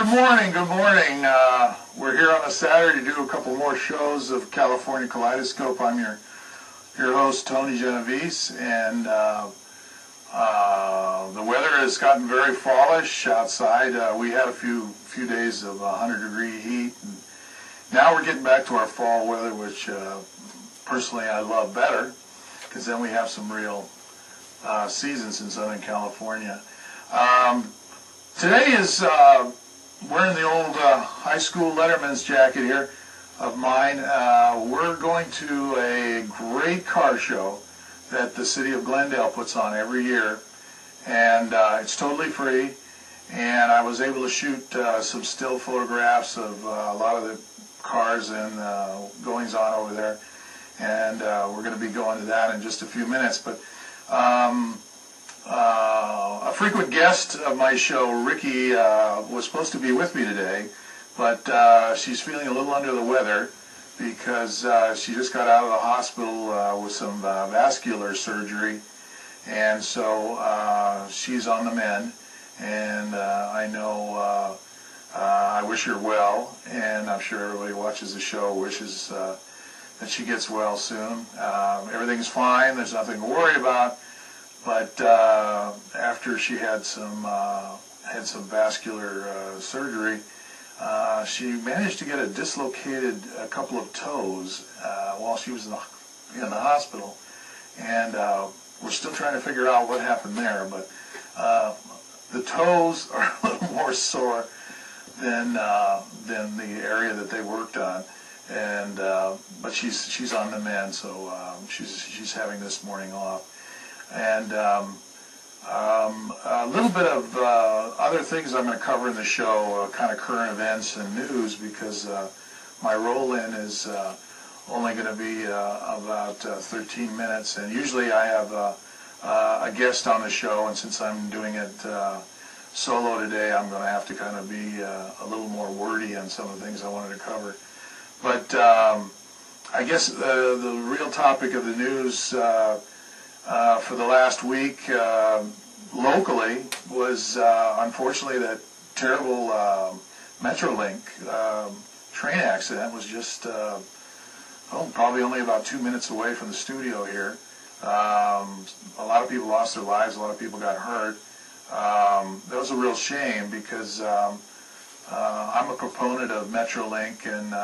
morning, good morning. We're here on a Saturday to do a couple more shows of California Kaleidoscope. I'm your host, Tony Genovese, and the weather has gotten very fallish outside. We had a few days of 100-degree heat, and now we're getting back to our fall weather, which personally I love better, because then we have some real seasons in Southern California. Today is, wearing the old high school letterman's jacket here of mine. We're going to a great car show that the city of Glendale puts on every year, and it's totally free, and I was able to shoot some still photographs of a lot of the cars and goings on over there, and we're going to be going to that in just a few minutes. But a frequent guest of my show, Ricky, was supposed to be with me today, but she's feeling a little under the weather because she just got out of the hospital with some vascular surgery, and so she's on the mend, and I know I wish her well, and I'm sure everybody who watches the show wishes that she gets well soon. Everything's fine, there's nothing to worry about. But after she had some vascular surgery, she managed to get a couple of toes while she was in the hospital, and we're still trying to figure out what happened there. But the toes are a little more sore than the area that they worked on, and but she's on the mend, so she's having this morning off. And a little bit of other things I'm going to cover in the show, kind of current events and news, because my roll-in is only going to be about 13 minutes, and usually I have a guest on the show, and since I'm doing it solo today, I'm going to have to kind of be a little more wordy on some of the things I wanted to cover. But I guess the real topic of the news for the last week locally was unfortunately that terrible Metrolink train accident. Was just probably only about 2 minutes away from the studio here. A lot of people lost their lives, a lot of people got hurt. That was a real shame because I'm a proponent of Metrolink and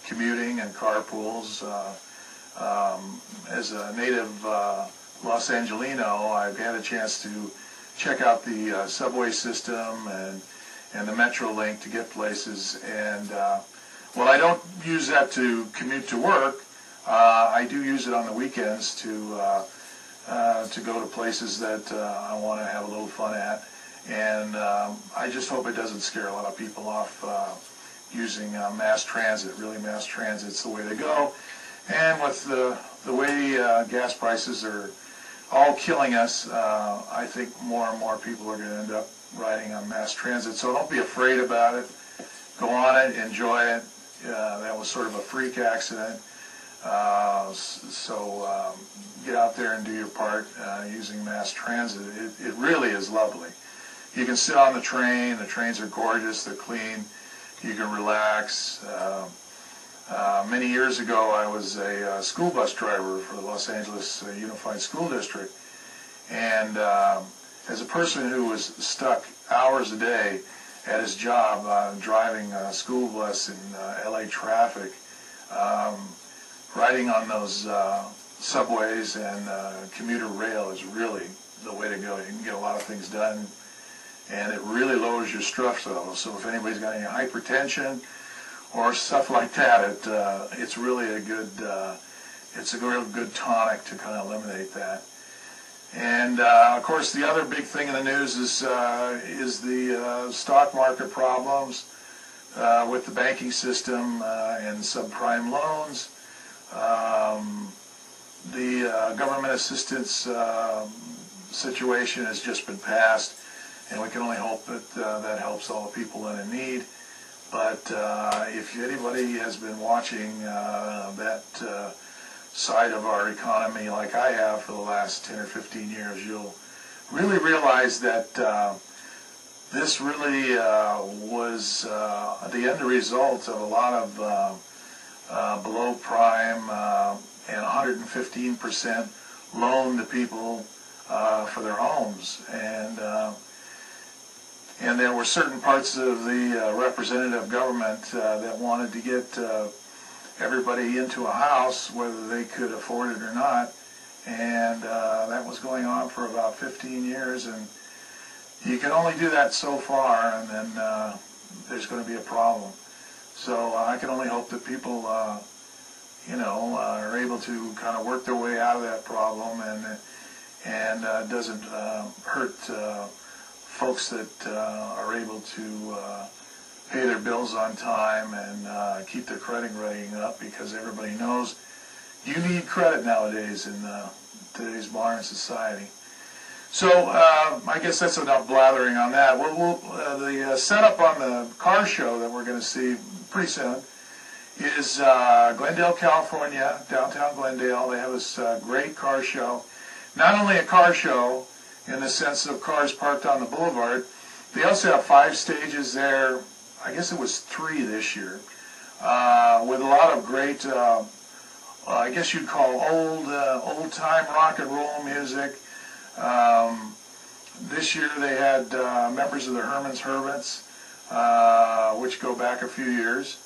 commuting and carpools. As a native Los Angelino, I've had a chance to check out the subway system and the Metrolink to get places. And while I don't use that to commute to work, I do use it on the weekends to go to places that I want to have a little fun at. And I just hope it doesn't scare a lot of people off using mass transit. Really, mass transit's the way to go. And with the way gas prices are all killing us, I think more and more people are going to end up riding on mass transit. So don't be afraid about it. Go on it, enjoy it. That was sort of a freak accident. So get out there and do your part using mass transit. It really is lovely. You can sit on the train. The trains are gorgeous. They're clean. You can relax. Many years ago, I was a school bus driver for the Los Angeles Unified School District, and as a person who was stuck hours a day at his job driving a school bus in LA traffic, riding on those subways and commuter rail is really the way to go. You can get a lot of things done, and it really lowers your stress level. So if anybody's got any hypertension or stuff like that, it's really a real good tonic to kind of eliminate that. And of course, the other big thing in the news is the stock market problems with the banking system and subprime loans. The government assistance situation has just been passed, and we can only hope that that helps all the people in need. But if anybody has been watching that side of our economy like I have for the last 10 or 15 years, you'll really realize that this really was the end result of a lot of below prime and 115% loan to people for their homes, and there were certain parts of the representative government that wanted to get everybody into a house, whether they could afford it or not, and that was going on for about 15 years, and you can only do that so far, and then there's going to be a problem. So I can only hope that people, are able to kind of work their way out of that problem, and doesn't hurt folks that are able to pay their bills on time and keep their credit rating up, because everybody knows you need credit nowadays in today's modern society. So I guess that's enough blathering on that. The setup on the car show that we're going to see pretty soon is Glendale, California, downtown Glendale. They have this great car show. Not only a car show in the sense of cars parked on the boulevard, they also have 5 stages there. I guess it was 3 this year, with a lot of great, I guess you'd call old-time rock and roll music. This year they had members of the Herman's Hermits, which go back a few years,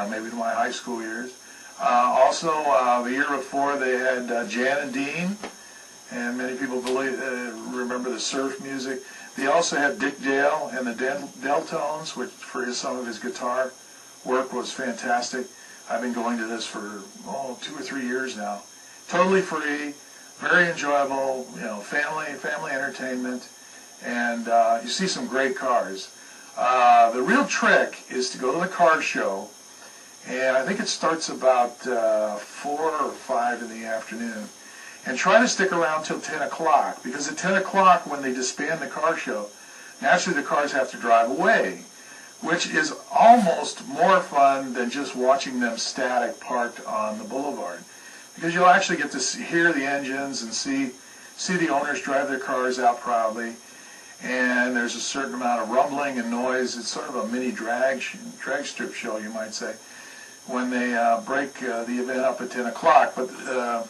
maybe to my high school years. Also, the year before they had Jan and Dean, and many people remember the surf music. They also had Dick Dale and the Deltones, which for some of his guitar work was fantastic. I've been going to this for 2 or 3 years now. Totally free, very enjoyable, family entertainment, and you see some great cars. The real trick is to go to the car show, and I think it starts about 4 or 5 in the afternoon, and try to stick around till 10 o'clock, because at 10 o'clock when they disband the car show, naturally the cars have to drive away, which is almost more fun than just watching them static parked on the boulevard, because you'll actually get to hear the engines and see the owners drive their cars out proudly, and there's a certain amount of rumbling and noise. It's sort of a mini drag strip show, you might say, when they break the event up at 10 o'clock. But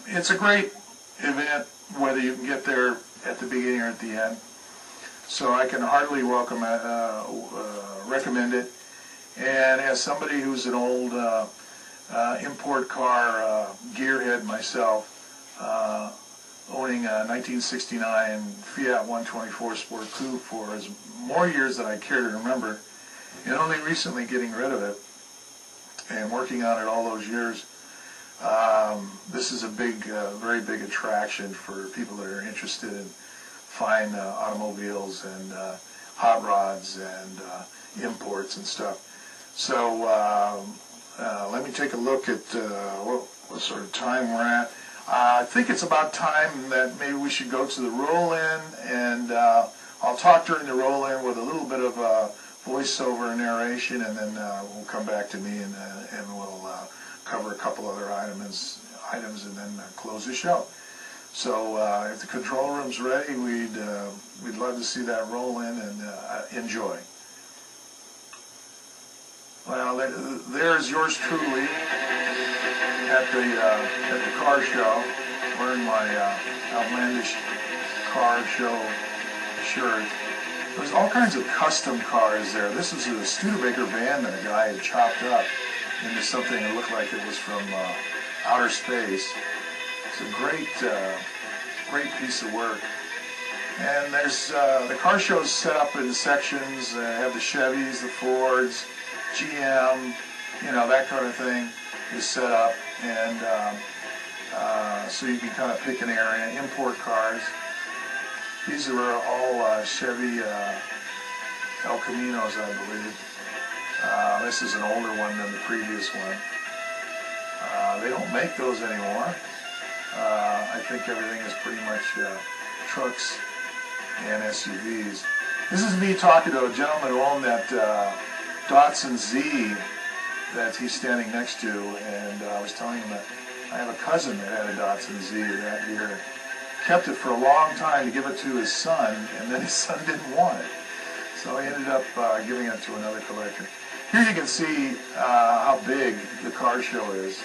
it's a great event, whether you can get there at the beginning or at the end. So I can heartily recommend it. And as somebody who's an old import car gearhead myself, owning a 1969 Fiat 124 Sport Coupe for more years than I care to remember, and only recently getting rid of it and working on it all those years, this is a very big attraction for people that are interested in fine automobiles and hot rods and imports and stuff. So let me take a look at what sort of time we're at. I think it's about time that maybe we should go to the roll-in, and I'll talk during the roll-in with a little bit of voiceover narration, and then we'll come back to me, and we'll cover a couple other items, and then close the show. So if the control room's ready, we'd love to see that roll-in and enjoy. Well, there's yours truly at the car show, wearing my outlandish car show shirt. There's all kinds of custom cars there. This is a Studebaker van that a guy had chopped up into something that looked like it was from outer space. It's a great piece of work. And there's the car show's set up in sections. Have the Chevys, the Fords, GM, that kind of thing is set up, and so you can kind of pick an area. Import cars. These are all Chevy El Caminos, I believe. This is an older one than the previous one. They don't make those anymore. I think everything is pretty much trucks and SUVs. This is me talking to a gentleman who owned that Datsun Z that he's standing next to, and I was telling him that I have a cousin that had a Datsun Z that year. Kept it for a long time to give it to his son, and then his son didn't want it. So I ended up giving it to another collector. Here you can see how big the car show is.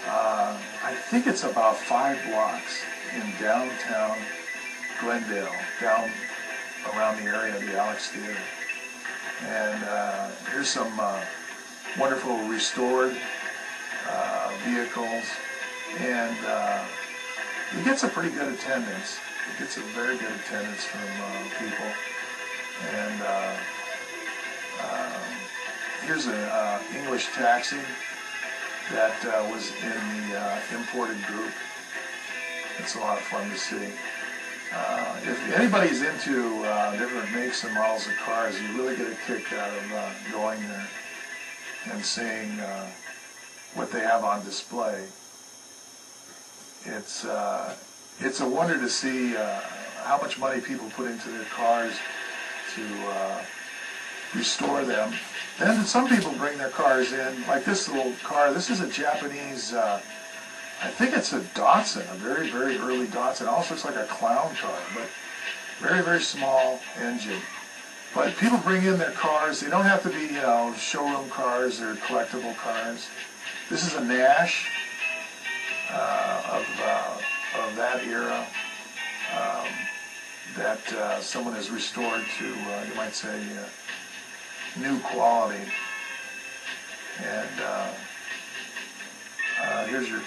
I think it's about 5 blocks in downtown Glendale, down around the area of the Alex Theater. And here's some wonderful restored vehicles, and it gets a pretty good attendance. It gets a very good attendance from people. And here's an English taxi that was in the imported group. It's a lot of fun to see. If anybody's into different makes and models of cars, you really get a kick out of going there and seeing what they have on display. It's a wonder to see how much money people put into their cars to restore them. Then some people bring their cars in, like this little car. This is a Japanese, I think it's a Datsun, a very, very early Datsun. It also looks like a clown car, but very, very small engine. But people bring in their cars. They don't have to be, showroom cars or collectible cars. This is a Nash of that era that someone has restored to, you might say, new quality. And here's your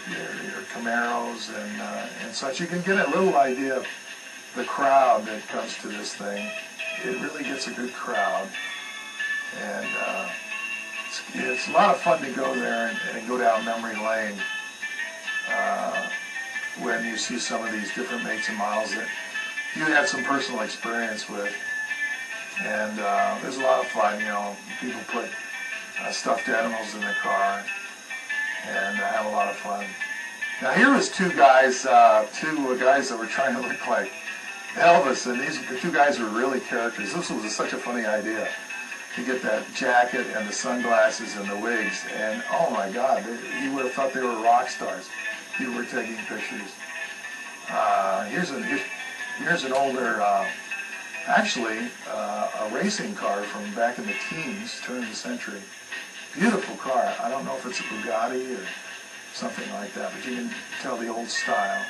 Camaros and such. You can get a little idea of the crowd that comes to this thing. It really gets a good crowd, and it's a lot of fun to go there and go down memory lane when you see some of these different makes and models that you had some personal experience with. And there's a lot of fun. People put stuffed animals in their car and have a lot of fun. Now here was two guys that were trying to look like Elvis, and the two guys were really characters. This was such a funny idea, to get that jacket and the sunglasses and the wigs, and oh my God, you would have thought they were rock stars. People were taking pictures. Here's an older, actually, a racing car from back in the teens, turn of the century. Beautiful car. I don't know if it's a Bugatti or something like that, but you can tell the old style.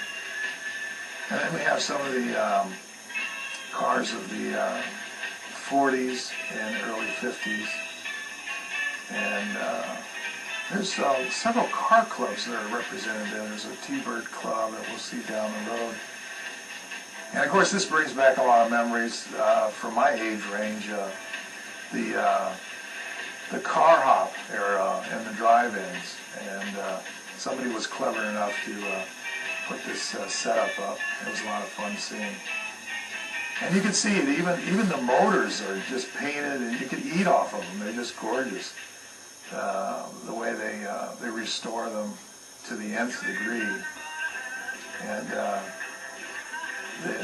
And then we have some of the cars of the 40s and early 50s. And there's several car clubs that are represented there. There's a T-Bird Club that we'll see down the road. And of course, this brings back a lot of memories from my age range. The car hop era and the drive-ins. And somebody was clever enough to put this setup up. It was a lot of fun seeing. And you can see it, even the motors are just painted, and you can eat off of them. They're just gorgeous. The way they restore them to the nth degree. And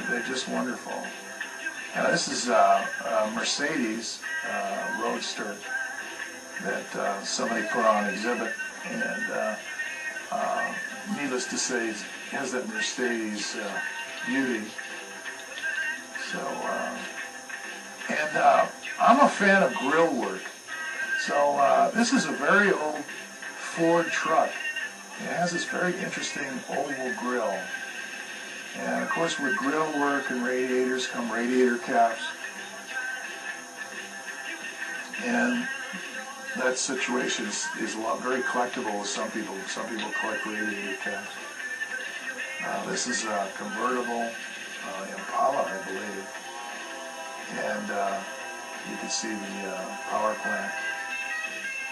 they're just wonderful. And this is a Mercedes Roadster that somebody put on exhibit. And needless to say, it has that Mercedes beauty. So, I'm a fan of grill work. So this is a very old Ford truck. It has this very interesting oval grill. And of course, with grill work and radiators come radiator caps. And that situation is very collectible with some people. Some people collect radiator caps. This is a convertible Impala, I believe. And you can see the power plant.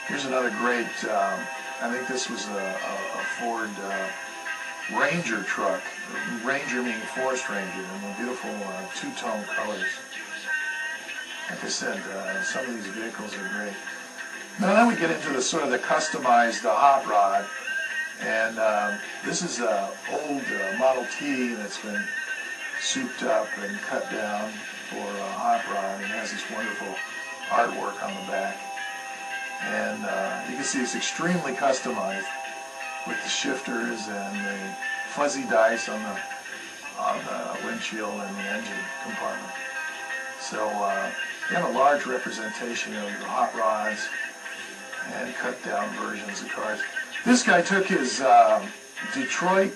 Here's another great, I think this was a Ford Ranger truck. Ranger meaning Forest Ranger, and the beautiful two-tone colors. Like I said, some of these vehicles are great. Now then we get into the sort of the customized hot rod, and this is an old Model T that's been souped up and cut down for a hot rod, and it has this wonderful artwork on the back. And you can see it's extremely customized with the shifters and the fuzzy dice on the windshield and the engine compartment. So They have a large representation of hot rods and cut down versions of cars. This guy took his Detroit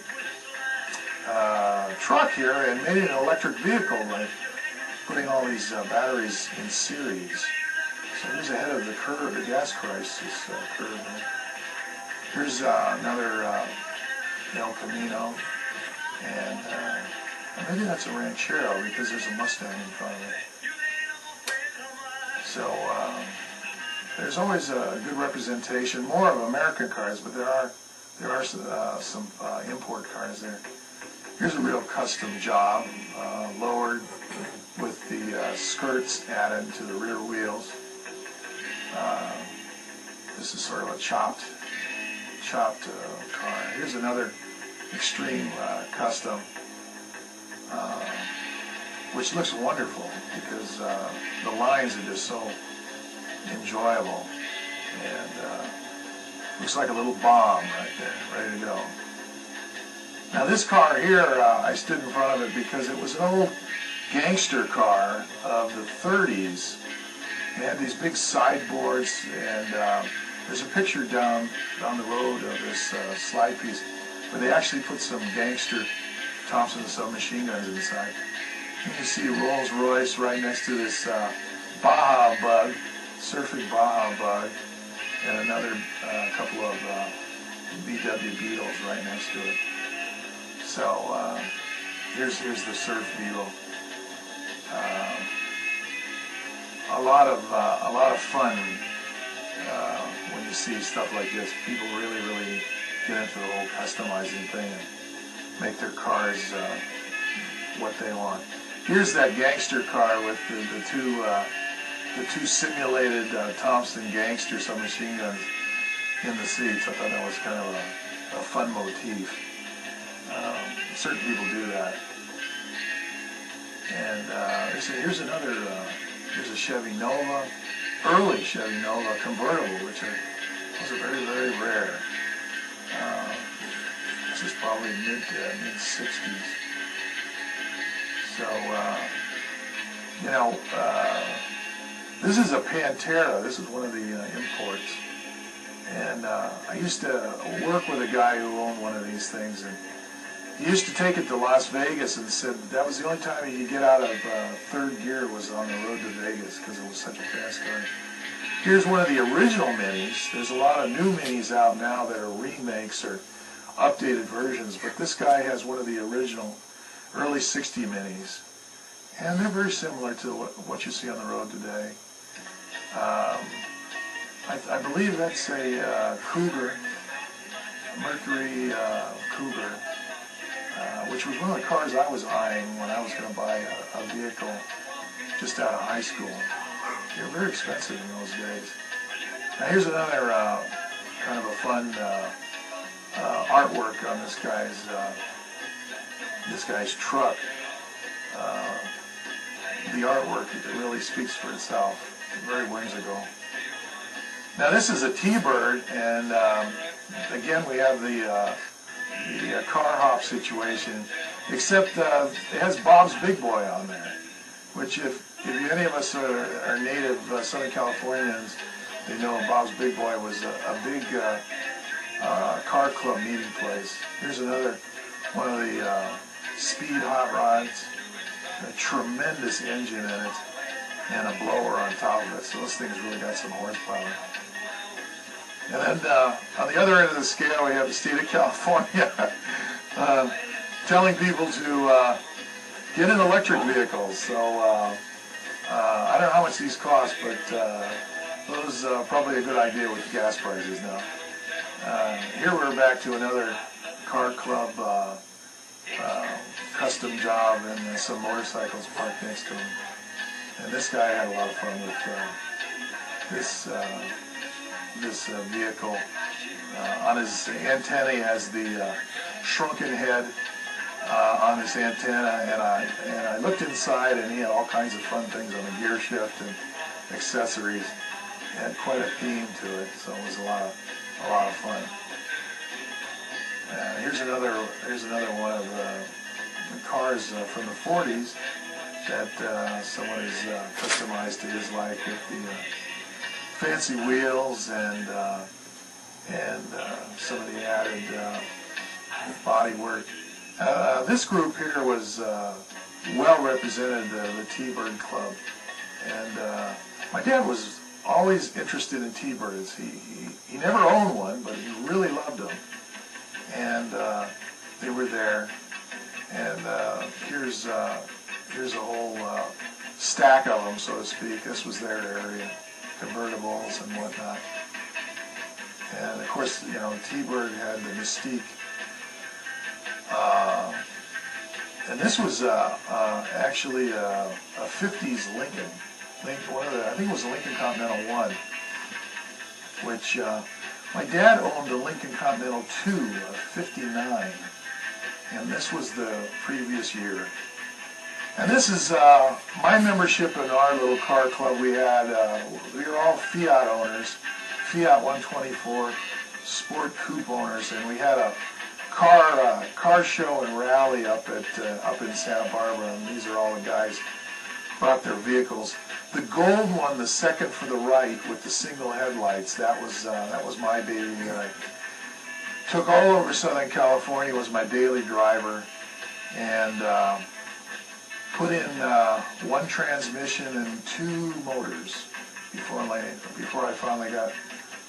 truck here and made it an electric vehicle by putting all these batteries in series. So here's ahead of the curve, the gas crisis curve. Here's another El Camino, and maybe that's a Ranchero because there's a Mustang in front of it. So there's always a good representation, more of American cars, but there are some import cars there. Here's a real custom job, lowered with the skirts added to the rear wheels. This is sort of a chopped car. Here's another extreme custom, which looks wonderful because the lines are just so enjoyable, and looks like a little bomb right there, ready to go. Now this car here, I stood in front of it because it was an old gangster car of the 30s. It had these big sideboards, and there's a picture down the road of this slide piece where they actually put some gangster Thompson submachine guns inside. You can see Rolls Royce right next to this Baja Bug, Surfing Baja Bug, and another couple of VW Beetles right next to it. So here's the Surf Beetle. A lot of fun when you see stuff like this. People really get into the whole customizing thing and make their cars what they want. Here's that gangster car with the two simulated Thompson gangster submachine guns in the seats. I thought that was kind of a fun motif. Certain people do that. And here's a Chevy Nova, early Chevy Nova convertible, which was very rare. This is probably mid 60s. So this is a Pantera. This is one of the imports. And I used to work with a guy who owned one of these things, and he used to take it to Las Vegas and said that was the only time he could get out of third gear was on the road to Vegas because it was such a fast car. Here's one of the original Minis. There's a lot of new Minis out now that are remakes or updated versions, but this guy has one of the original early 60 Minis. And they're very similar to what you see on the road today. I believe that's a Cougar, Mercury Cougar, which was one of the cars I was eyeing when I was going to buy a vehicle just out of high school. They were very expensive in those days. Now here's another kind of a fun artwork on this guy's truck. The artwork really speaks for itself. Very whimsical. Now this is a T-Bird, and again we have the car hop situation, except it has Bob's Big Boy on there, which if any of us are native Southern Californians, they know Bob's Big Boy was a big car club meeting place. Here's another one of the speed hot rods, a tremendous engine in it, and a blower on top of it, so this thing's really got some horsepower. And then on the other end of the scale, we have the state of California telling people to get in electric vehicles. So I don't know how much these cost, but those probably a good idea with the gas prices now. Here we're back to another car club custom job, and some motorcycles parked next to him. And this guy had a lot of fun with this vehicle. On his antenna, he has the shrunken head on his antenna, and I looked inside, and he had all kinds of fun things on the gear shift and accessories. It had quite a theme to it, so it was a lot of fun. Here's another one of the cars from the 40s. that someone has customized to his life with the fancy wheels and some of the added body work. This group here was well represented, the T-Bird Club, and my dad was always interested in T-Birds. He never owned one, but he really loved them, and they were there. And here's a whole stack of them, so to speak. This was their area, convertibles and whatnot. And of course, you know, T-Bird had the mystique. And this was actually a 50s Lincoln. I think it was a Lincoln Continental 1, which my dad owned a Lincoln Continental 2 of 59, and this was the previous year. And this is my membership in our little car club. We were all Fiat owners, Fiat 124 Sport Coupe owners, and we had a car show and rally up in Santa Barbara, and these are all the guys brought their vehicles. The gold one, the second from the right with the single headlights, that was my baby. I took all over Southern California, was my daily driver, and put in one transmission and two motors before I finally got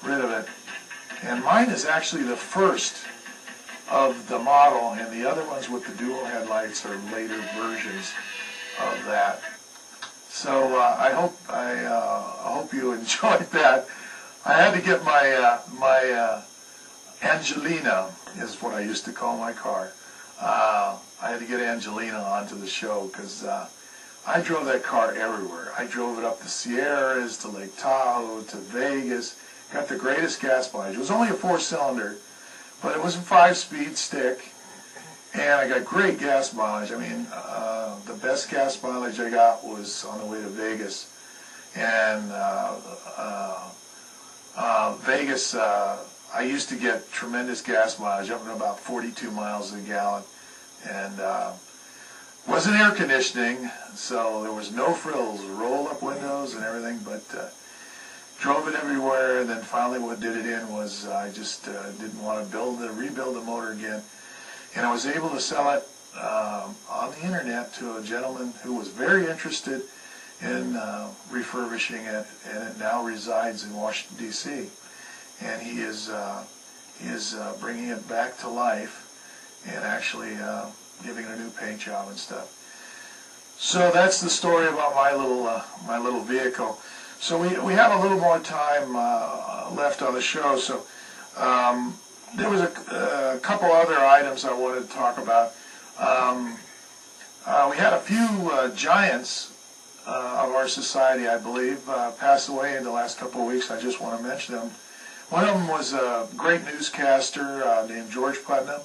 rid of it. And mine is actually the first of the model, and the other ones with the dual headlights are later versions of that. So I hope you enjoyed that. I had to get my Angelina, is what I used to call my car. I had to get Angelina onto the show because I drove that car everywhere. I drove it up the Sierras to Lake Tahoe to Vegas. Got the greatest gas mileage. It was only a 4-cylinder, but it was a 5-speed stick, and I got great gas mileage. I mean, the best gas mileage I got was on the way to Vegas. And Vegas, I used to get tremendous gas mileage, up to about 42 miles a gallon. And wasn't air conditioning, so there was no frills, roll-up windows and everything, but drove it everywhere. And then finally what did it in was I just didn't want to rebuild the motor again. And I was able to sell it on the internet to a gentleman who was very interested in refurbishing it, and it now resides in Washington, D.C. And he is bringing it back to life and actually giving it a new paint job and stuff. So that's the story about my little vehicle. So we have a little more time left on the show. So there was a couple other items I wanted to talk about. We had a few giants of our society, I believe, pass away in the last couple of weeks. I just want to mention them. One of them was a great newscaster named George Putnam.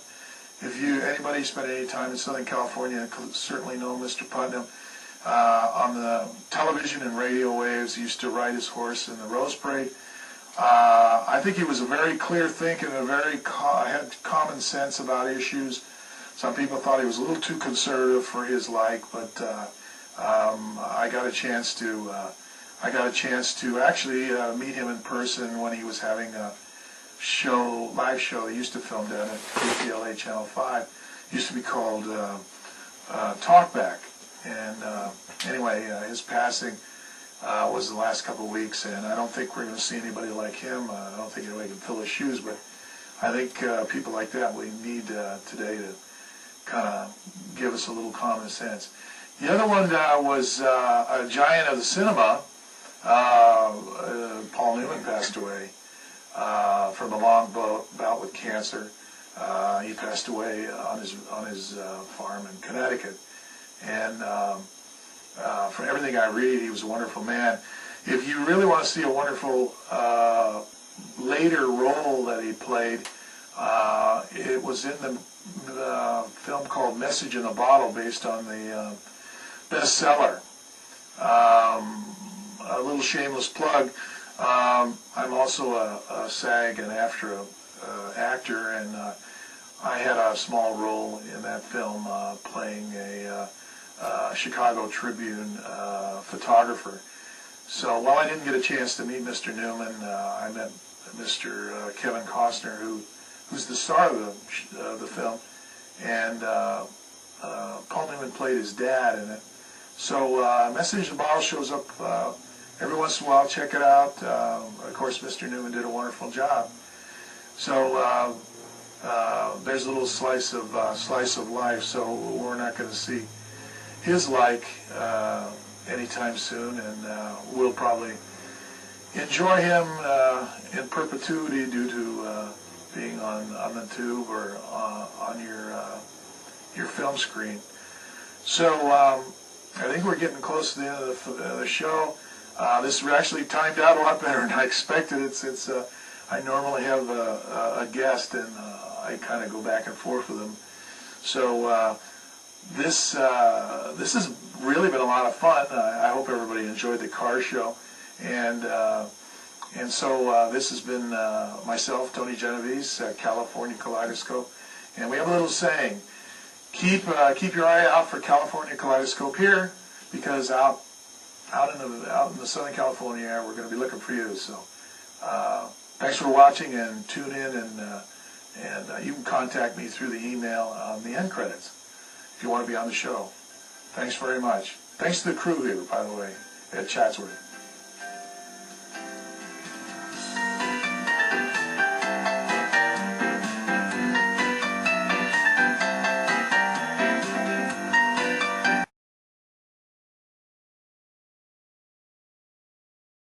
If anybody spent any time in Southern California, certainly know Mr. Putnam. On the television and radio waves, he used to ride his horse in the Rose Parade. I think he was a very clear thinker and had common sense about issues. Some people thought he was a little too conservative for his like, but I got a chance to actually meet him in person when he was having a live show. They used to film down at KTLA Channel 5. It used to be called Talkback. And anyway, his passing was the last couple of weeks, and I don't think we're going to see anybody like him. I don't think anybody can fill his shoes, but I think people like that we need today to kind of give us a little common sense. The other one was a giant of the cinema. Paul Newman passed away from a long bout with cancer. He passed away on his farm in Connecticut. And from everything I read, he was a wonderful man. If you really want to see a wonderful later role that he played, it was in the film called Message in a Bottle, based on the bestseller. A little shameless plug. I'm also a SAG and AFTRA actor, and I had a small role in that film, playing a Chicago Tribune photographer. So while I didn't get a chance to meet Mr. Newman, I met Mr. Kevin Costner, who's the star of the film, and Paul Newman played his dad in it. So Message in a Bottle shows up every once in a while. Check it out. Of course, Mr. Newman did a wonderful job. So there's a little slice of life. So we're not going to see his like anytime soon, and we'll probably enjoy him in perpetuity due to being on the tube or on your film screen. So I think we're getting close to the end of the show. This actually timed out a lot better than I expected. It's I normally have a guest, and I kind of go back and forth with them. So this has really been a lot of fun. I hope everybody enjoyed the car show, and so this has been myself, Tony Genovese, California Kaleidoscope, and we have a little saying: keep your eye out for California Kaleidoscope here, because out in the Southern California area, we're going to be looking for you. So thanks for watching, and tune in, and you can contact me through the email on the end credits if you want to be on the show. Thanks very much. Thanks to the crew here, by the way, at Chatsworth.